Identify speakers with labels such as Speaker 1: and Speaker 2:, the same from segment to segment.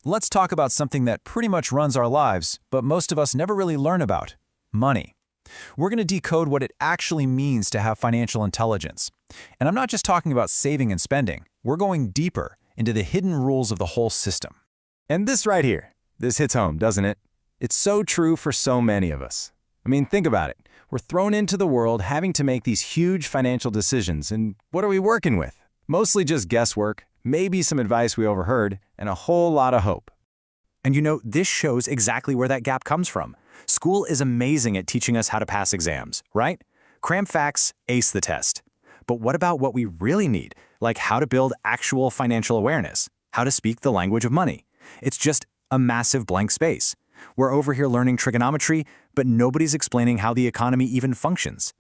Speaker 1: let's talk about something that pretty much runs our lives, but most of us never really learn about: money. We're going to decode what it actually means to have financial intelligence. And I'm not just talking about saving and spending. We're going deeper into the hidden rules of the whole system.
Speaker 2: And this right here, this hits home, doesn't it? It's so true for so many of us. I mean, think about it. We're thrown into the world having to make these huge financial decisions, and what are we working with? Mostly just guesswork, maybe some advice we overheard, and a whole lot of hope.
Speaker 3: And this shows exactly where that gap comes from. School is amazing at teaching us how to pass exams, right? Cram facts, ace the test. But what about what we really need, like how to build actual financial awareness, how to speak the language of money? It's just a massive blank space. We're over here learning trigonometry, but nobody's explaining how the economy even functions.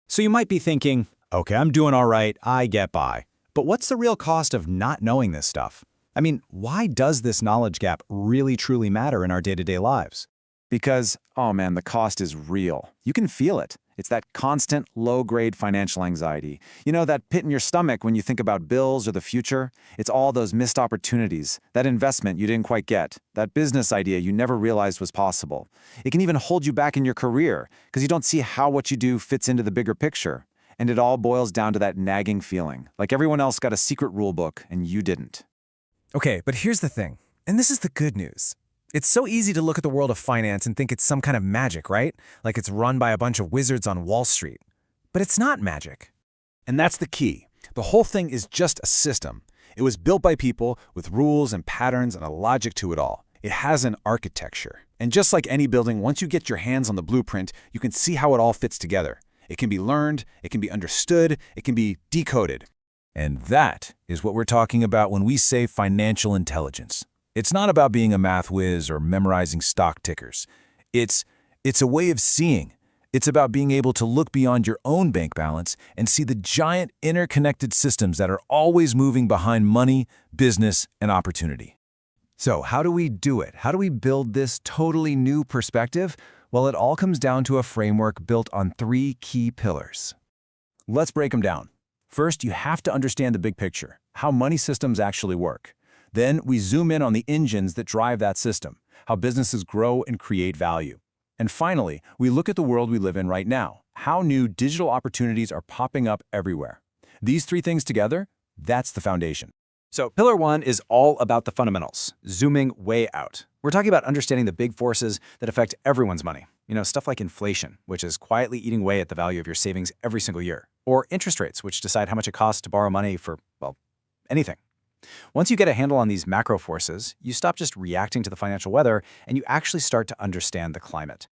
Speaker 3: So you might be thinking, okay, I'm doing all right, I get by. But what's the real cost of not knowing this stuff? I mean, why does this knowledge gap really truly matter in our day-to-day lives?
Speaker 4: Because, oh man, the cost is real. You can feel it. It's that constant, low-grade financial anxiety. You know, that pit in your stomach when you think about bills or the future? It's all those missed opportunities, that investment you didn't quite get, that business idea you never realized was possible. It can even hold you back in your career because you don't see how what you do fits into the bigger picture. And it all boils down to that nagging feeling, like everyone else got a secret rule book and you didn't.
Speaker 1: Okay, but here's the thing, and this is the good news. It's so easy to look at the world of finance and think it's some kind of magic, right? Like it's run by a bunch of wizards on Wall Street. But it's not magic.
Speaker 5: And that's the key. The whole thing is just a system. It was built by people with rules and patterns and a logic to it all. It has an architecture. And just like any building, once you get your hands on the blueprint, you can see how it all fits together. It can be learned, it can be understood, it can be decoded.
Speaker 1: And that is what we're talking about when we say financial intelligence. It's not about being a math whiz or memorizing stock tickers. It's a way of seeing. It's about being able to look beyond your own bank balance and see the giant interconnected systems that are always moving behind money, business, and opportunity. So how do we do it? How do we build this totally new perspective? Well, it all comes down to a framework built on 3 key pillars. Let's break them down. First, you have to understand the big picture, how money systems actually work. Then we zoom in on the engines that drive that system, how businesses grow and create value. And finally, we look at the world we live in right now, how new digital opportunities are popping up everywhere. These 3 things together, that's the foundation.
Speaker 3: So pillar 1 is all about the fundamentals, zooming way out. We're talking about understanding the big forces that affect everyone's money. Stuff like inflation, which is quietly eating away at the value of your savings every single year. Or interest rates, which decide how much it costs to borrow money for, well, anything. Once you get a handle on these macro forces, you stop just reacting to the financial weather and you actually start to understand the climate.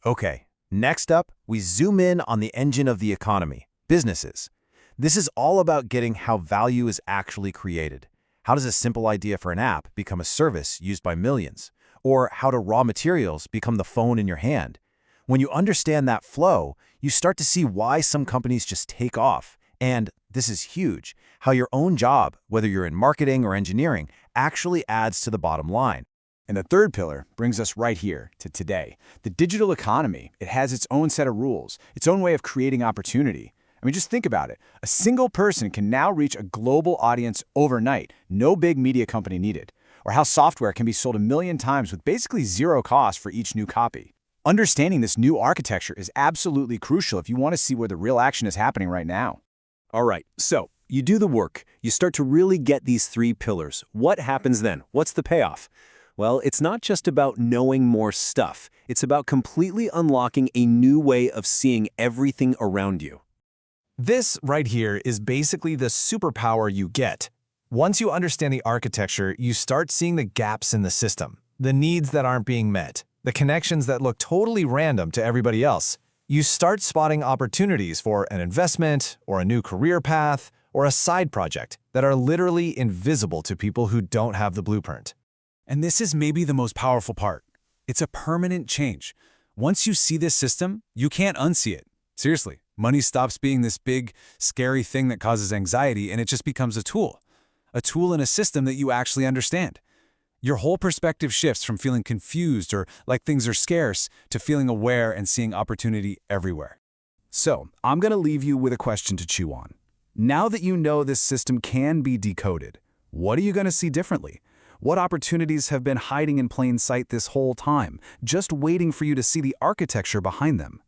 Speaker 2: Okay, next up, we zoom in on the engine of the economy, businesses. This is all about getting how value is actually created. How does a simple idea for an app become a service used by millions? Or how do raw materials become the phone in your hand? When you understand that flow, you start to see why some companies just take off. And this is huge, how your own job, whether you're in marketing or engineering, actually adds to the bottom line.
Speaker 5: And the third pillar brings us right here to today. The digital economy, it has its own set of rules, its own way of creating opportunity. I mean, just think about it. A single person can now reach a global audience overnight, no big media company needed. Or how software can be sold 1 million times with basically 0 cost for each new copy. Understanding this new architecture is absolutely crucial if you want to see where the real action is happening right now.
Speaker 6: All right, so you do the work. You start to really get these 3 pillars. What happens then? What's the payoff? Well, it's not just about knowing more stuff. It's about completely unlocking a new way of seeing everything around you.
Speaker 1: This right here is basically the superpower you get. Once you understand the architecture, you start seeing the gaps in the system, the needs that aren't being met, the connections that look totally random to everybody else. You start spotting opportunities for an investment, or a new career path, or a side project that are literally invisible to people who don't have the blueprint.
Speaker 5: And this is maybe the most powerful part. It's a permanent change. Once you see this system, you can't unsee it. Seriously, money stops being this big, scary thing that causes anxiety, and it just becomes a tool in a system that you actually understand. Your whole perspective shifts from feeling confused or like things are scarce to feeling aware and seeing opportunity everywhere. So, I'm going to leave you with a question to chew on. Now that you know this system can be decoded, what are you going to see differently?
Speaker 7: What opportunities have been hiding in plain sight this whole time, just waiting for you to see the architecture behind them?